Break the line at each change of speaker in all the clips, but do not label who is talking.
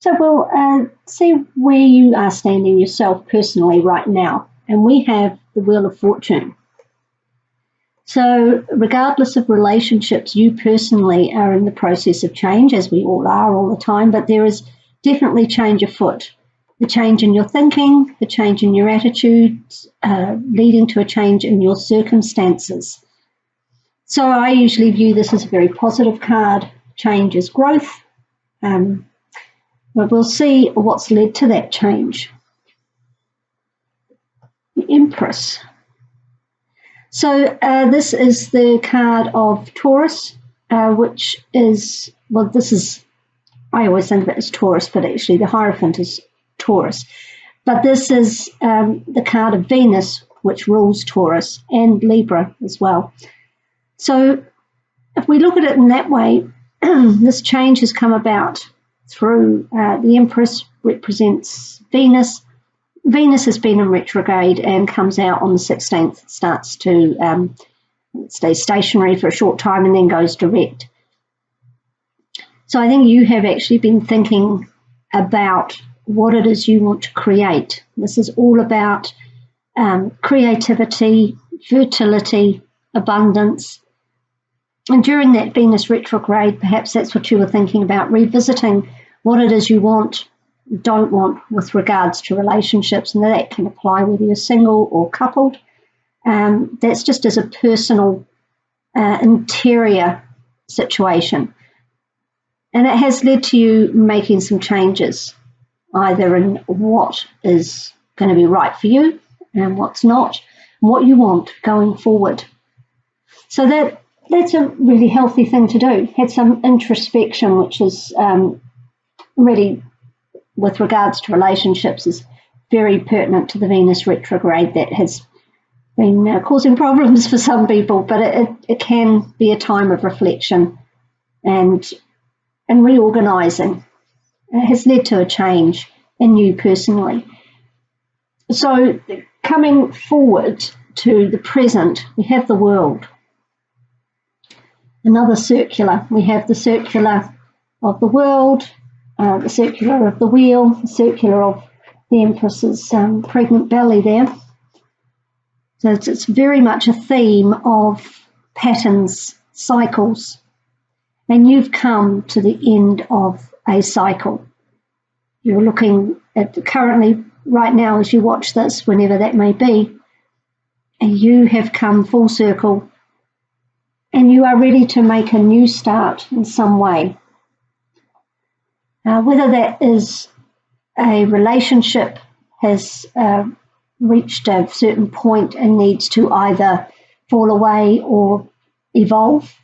So we'll see where you are standing yourself personally right now. And we have the Wheel of Fortune. So regardless of relationships, you personally are in the process of change, as we all are all the time, but there is definitely change afoot. The change in your thinking, the change in your attitudes, leading to a change in your circumstances. So I usually view this as a very positive card. Change is growth. But we'll see what's led to that change. The Empress. So this is the card of Taurus, which is, well, this is, I always think of it as Taurus, but actually the Hierophant is Taurus. But this is the card of Venus, which rules Taurus, and Libra as well. So if we look at it in that way, this change has come about through the Empress represents Venus. Venus has been in retrograde and comes out on the 16th, starts to stay stationary for a short time and then goes direct. So I think you have actually been thinking about what it is you want to create. This is all about creativity, fertility, abundance. And during that Venus retrograde, perhaps that's what you were thinking about, revisiting what it is you want, don't want with regards to relationships, and that can apply whether you're single or coupled. That's just as a personal interior situation. And it has led to you making some changes, either in what is going to be right for you and what's not, what you want going forward. So that's a really healthy thing to do. Had some introspection, which is really, with regards to relationships, is very pertinent to the Venus retrograde that has been causing problems for some people, but it can be a time of reflection and reorganising. It has led to a change in you personally. So coming forward to the present, we have the World. Another circular. We have the circular of the World, the circular of the Wheel, the circular of the Empress's pregnant belly there. So it's very much a theme of patterns, cycles, and you've come to the end of a cycle. You're looking at currently, right now, as you watch this, whenever that may be, and you have come full circle and you are ready to make a new start in some way. Whether that is a relationship has reached a certain point and needs to either fall away or evolve,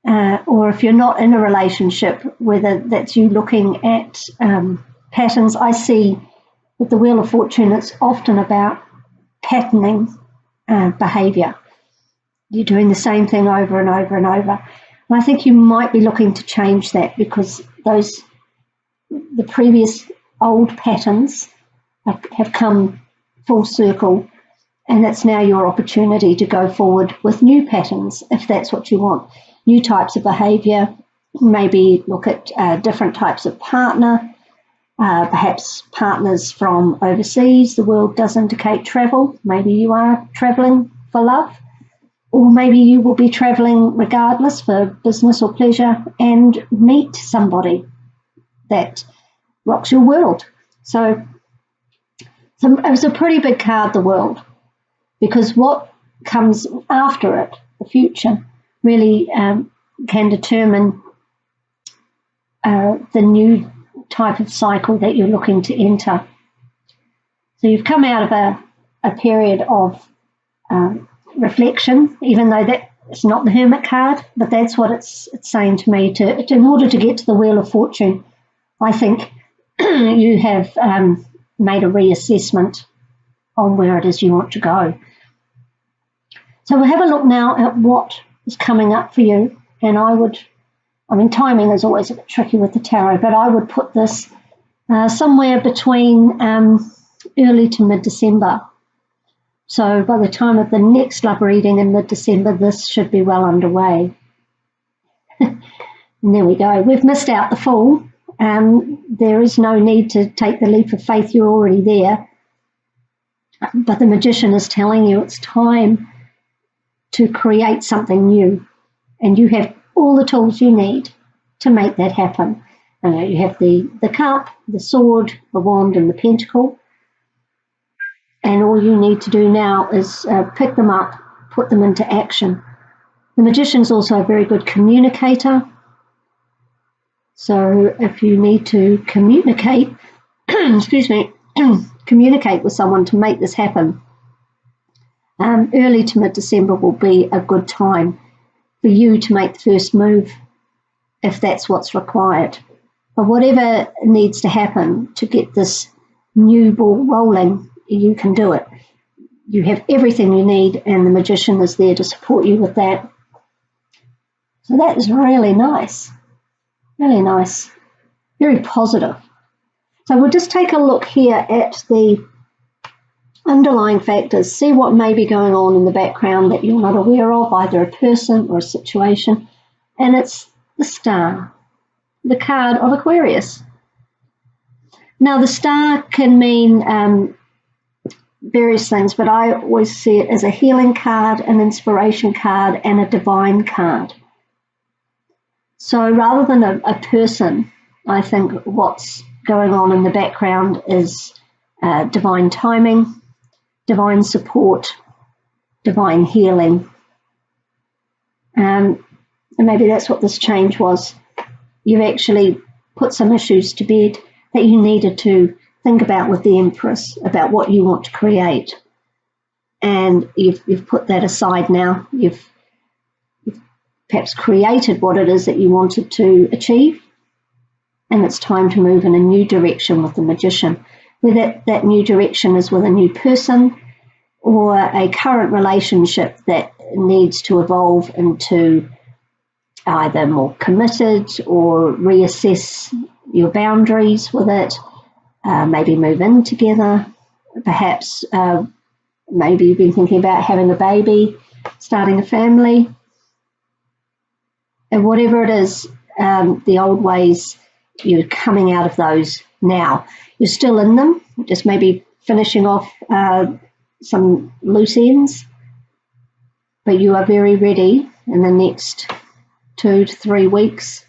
or if you're not in a relationship, whether that's you looking at patterns. I see with the Wheel of Fortune, it's often about patterning behaviour. You're doing the same thing over and over and over. And I think you might be looking to change that because the previous old patterns have come full circle, and it's now your opportunity to go forward with new patterns if that's what you want. New types of behaviour, maybe look at different types of partner, perhaps partners from overseas. The world does indicate travel. Maybe you are travelling for love, or maybe you will be travelling regardless for business or pleasure and meet somebody that rocks your world. So it was a pretty big card, the World, because what comes after it, the future, really can determine the new type of cycle that you're looking to enter. So you've come out of a period of reflection, even though that it's not the Hermit card, but that's what it's saying to me. In order to get to the Wheel of Fortune, I think you have made a reassessment on where it is you want to go. So we'll have a look now at what is coming up for you. And timing is always a bit tricky with the tarot, but I would put this somewhere between early to mid-December. So by the time of the next love reading in mid-December, this should be well underway. And there we go. We've missed out the full There is no need to take the leap of faith. You're already there. But the magician is telling you it's time to create something new. And you have all the tools you need to make that happen. You have the cup, the sword, the wand, and the pentacle. And all you need to do now is pick them up, put them into action. The magician's also a very good communicator. So if you need to communicate, communicate with someone to make this happen, early to mid-December will be a good time for you to make the first move if that's what's required. But whatever needs to happen to get this new ball rolling, you can do it. You have everything you need, and the magician is there to support you with that. So that is really nice. Really nice. Very positive. So we'll just take a look here at the underlying factors, see what may be going on in the background that you're not aware of, either a person or a situation. And it's the star, the card of Aquarius. Now, the star can mean various things, but I always see it as a healing card, an inspiration card, and a divine card. So rather than a person, I think what's going on in the background is divine timing, divine support, divine healing. And maybe that's what this change was. You've actually put some issues to bed that you needed to think about with the Empress, about what you want to create. And you've put that aside now. You've perhaps created what it is that you wanted to achieve. And it's time to move in a new direction with the magician. Whether that new direction is with a new person or a current relationship that needs to evolve into either more committed or reassess your boundaries with it, maybe move in together, perhaps maybe you've been thinking about having a baby, starting a family, and whatever it is, the old ways, you're coming out of those now. You're still in them, just maybe finishing off some loose ends, but you are very ready in the next 2 to 3 weeks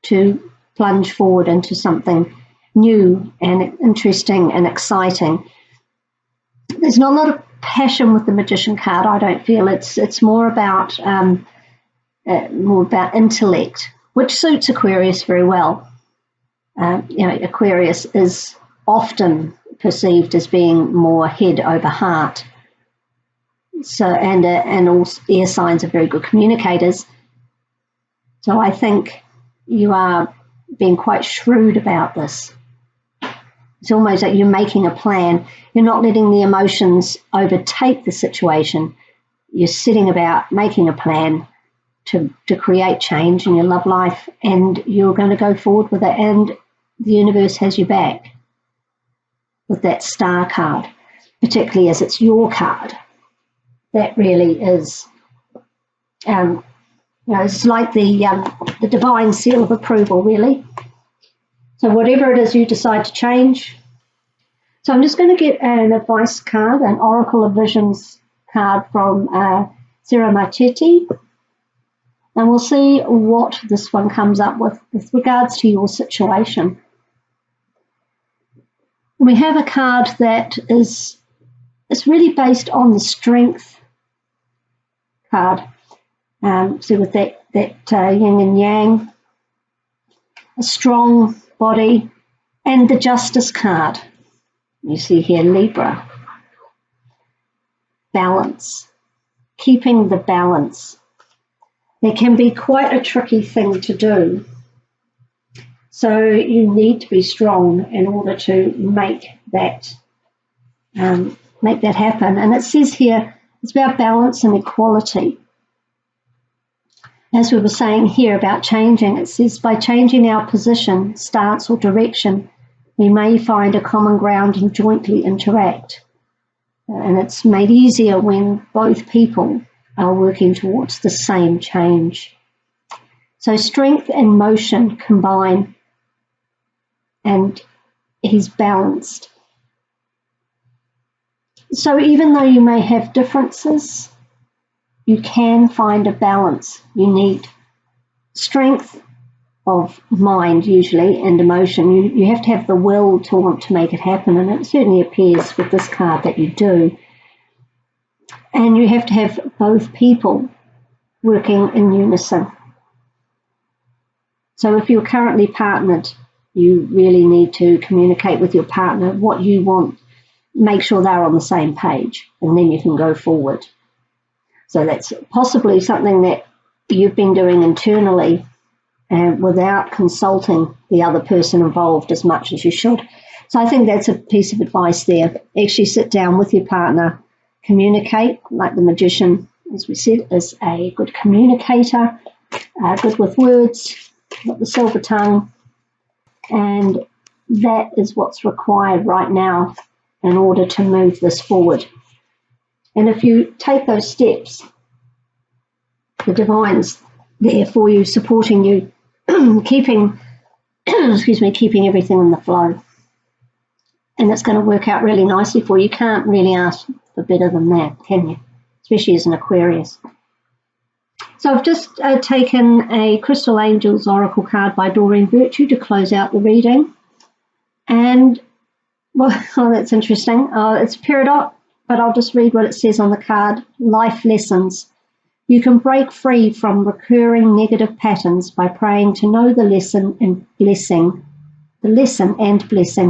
to plunge forward into something new and interesting and exciting. There's not a lot of passion with the magician card, I don't feel. It's more about intellect, which suits Aquarius very well. Aquarius is often perceived as being more head over heart. So and all air signs are very good communicators. So I think you are being quite shrewd about this. It's almost like you're making a plan. You're not letting the emotions overtake the situation. You're sitting about making a plan to create change in your love life, and you're going to go forward with it, and the universe has your back with that star card, particularly as it's your card. That really is, it's like the divine seal of approval, really. So whatever it is you decide to change. So I'm just going to get an advice card, an Oracle of Visions card from Sarah Marchetti, and we'll see what this one comes up with regards to your situation. We have a card that is really based on the strength card. So with that yin and yang, a strong body, and the Justice card. You see here Libra. Balance. Keeping the balance. It can be quite a tricky thing to do. So you need to be strong in order to make that happen. And it says here, it's about balance and equality. As we were saying here about changing, it says by changing our position, stance or direction, we may find a common ground and jointly interact. And it's made easier when both people are working towards the same change. So strength and motion combine and he's balanced. So even though you may have differences, you can find a balance. You need strength of mind usually and emotion. You have to have the will to want to make it happen, and it certainly appears with this card that you do. And you have to have both people working in unison. So if you're currently partnered, you really need to communicate with your partner what you want. Make sure they're on the same page, and then you can go forward. So that's possibly something that you've been doing internally without consulting the other person involved as much as you should. So I think that's a piece of advice there. Actually sit down with your partner, communicate, like the magician, as we said, is a good communicator, good with words, got the silver tongue, and that is what's required right now in order to move this forward. And if you take those steps, the divine's there for you, supporting you, keeping keeping everything in the flow. And it's going to work out really nicely for you. You can't really ask for better than that, can you? Especially as an Aquarius. So I've just taken a Crystal Angels Oracle card by Doreen Virtue to close out the reading. And, well, oh, that's interesting. It's Peridot, but I'll just read what it says on the card. Life lessons. You can break free from recurring negative patterns by praying to know the lesson and blessing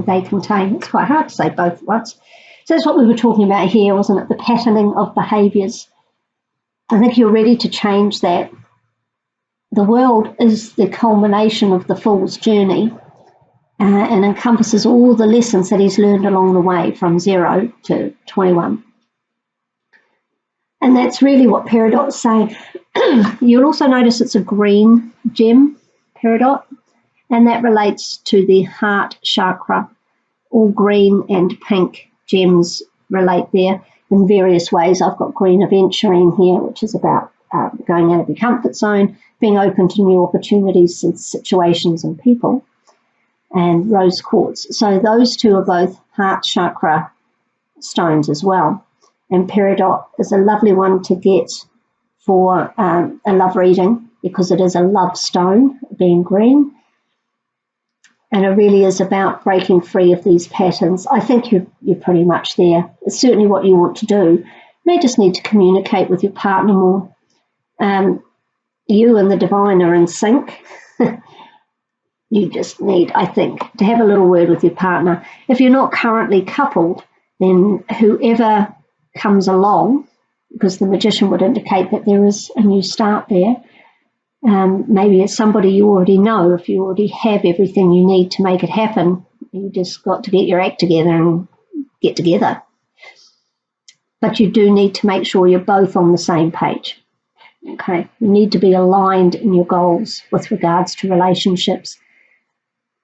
they contain. It's quite hard to say both at once. So that's what we were talking about here, wasn't it? The patterning of behaviours. I think you're ready to change that. The world is the culmination of the fool's journey and encompasses all the lessons that he's learned along the way from 0 to 21. And that's really what Peridot's saying. You'll also notice it's a green gem, Peridot, and that relates to the heart chakra. All green and pink gems relate there in various ways. I've got green aventurine here, which is about going out of your comfort zone, being open to new opportunities and situations and people, and rose quartz. So those two are both heart chakra stones as well. And Peridot is a lovely one to get for a love reading because it is a love stone, being green. And it really is about breaking free of these patterns. I think you're pretty much there. It's certainly what you want to do. You may just need to communicate with your partner more. You and the divine are in sync. You just need, I think, to have a little word with your partner. If you're not currently coupled, then whoever comes along, because the magician would indicate that there is a new start there. Maybe it's somebody you already know. If you already have everything you need to make it happen, you just got to get your act together and get together. But you do need to make sure you're both on the same page. Okay, you need to be aligned in your goals with regards to relationships.